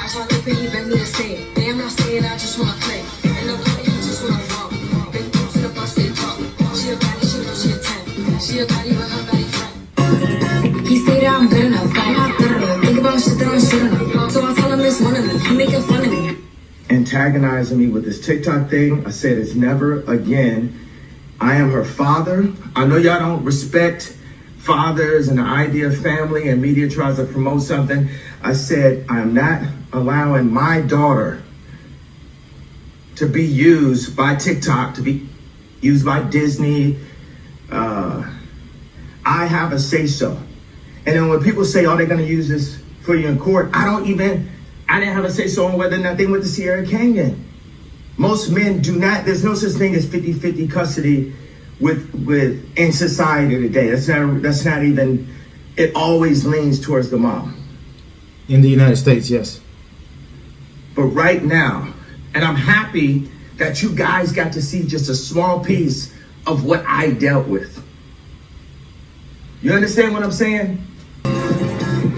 I try to he beg me to say it. Damn, not saying I just wanna play. In the party, he just wanna walk. Big girls in the bus, they talk. She a baddie, she knows she a 10. She a baddie with her baddie friend. He say that I'm good enough, but I'm not good enough. Think about shit that I shouldn't have. So I tell him it's one of me. He making fun of me. Antagonizing me with this TikTok thing. I said it's never again. I am her father. I know y'all don't respect fathers and the idea of family, and media tries to promote something. I said I'm not allowing my daughter to be used by TikTok, to be used by Disney. I have a say-so. And then when people say, oh, they're gonna use this for you in court, I didn't have a say-so on whether or not they went to Sierra Kanye. Most men do not, there's no such thing as 50-50 custody with in society today. That's not even, it always leans towards the mom. In the United States, yes. But right now, and I'm happy that you guys got to see just a small piece of what I dealt with. You understand what I'm saying?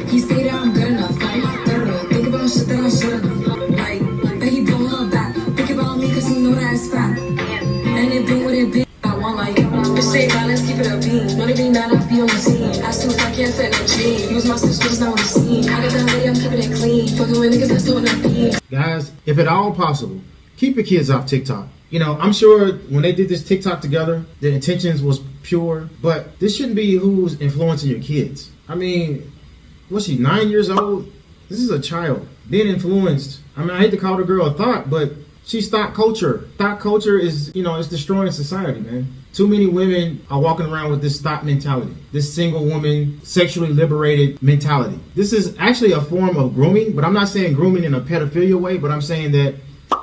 He say that I'm good enough, I'm not good enough. Think about shit that I shouldn't have. Like, that he blow her back. Think about me cause he know that it's fat. And it been what it been. I want like, bitch say violence, keep it a beam. Wanna be mad, I'll be on the scene. Ass too I can't fit in a jean. Use my sisters, now on the scene. I got that lady, I'm keeping it clean. Fucking with niggas that's doing the beat. Guys, if at all possible, keep your kids off TikTok. You know, I'm sure when they did this TikTok together, their intentions was pure, but this shouldn't be who's influencing your kids. I mean, what's she, 9 years old? This is a child being influenced. I mean, I hate to call the girl a thought, but she's thought culture. Thought culture is, you know, it's destroying society, man. Too many women are walking around with this thought mentality, this single woman, sexually liberated mentality. This is actually a form of grooming, but I'm not saying grooming in a pedophilia way, but I'm saying that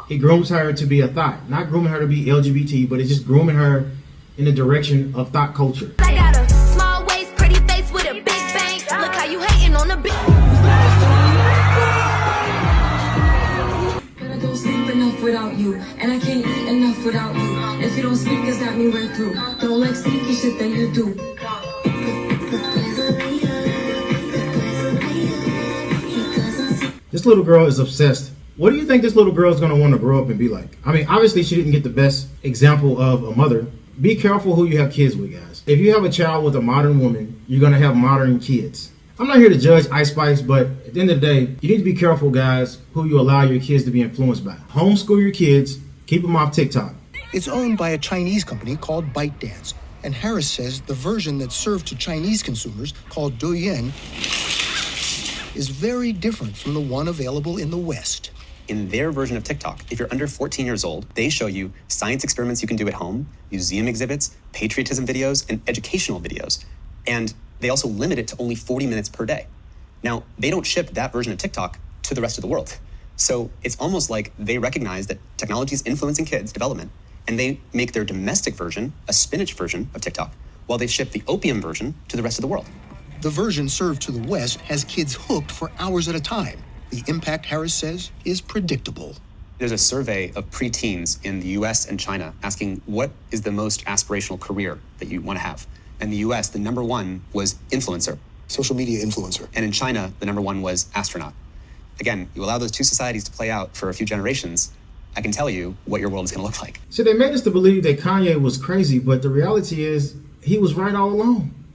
it grooms her to be a thought. Not grooming her to be LGBT, but it's just grooming her in the direction of thought culture. I got a small waist, pretty face with a big bang. Look how you hating on the big. But I don't sleep enough without you, and I can't eat enough without you. If you don't speak, does that mean we're through? Don't like sneaky shit that you do. This little girl is obsessed. What do you think this little girl is going to want to grow up and be like? I mean, obviously she didn't get the best example of a mother. Be careful who you have kids with, guys. If you have a child with a modern woman, you're going to have modern kids. I'm not here to judge Ice Spice, but at the end of the day, you need to be careful, guys, who you allow your kids to be influenced by. Homeschool your kids. Keep them off TikTok. It's owned by a Chinese company called ByteDance, and Harris says the version that's served to Chinese consumers, called Douyin, is very different from the one available in the West. In their version of TikTok, if you're under 14 years old, they show you science experiments you can do at home, museum exhibits, patriotism videos, and educational videos. And they also limit it to only 40 minutes per day. Now, they don't ship that version of TikTok to the rest of the world. So it's almost like they recognize that technology is influencing kids' development, and they make their domestic version a spinach version of TikTok, while they ship the opium version to the rest of the world. The version served to the West has kids hooked for hours at a time. The impact, Harris says, is predictable. There's a survey of preteens in the US and China asking what is the most aspirational career that you want to have. In the US, the number one was influencer. Social media influencer. And in China, the number one was astronaut. Again, you allow those two societies to play out for a few generations, I can tell you what your world is going to look like. So they made us to believe that Kanye was crazy, but the reality is he was right all along.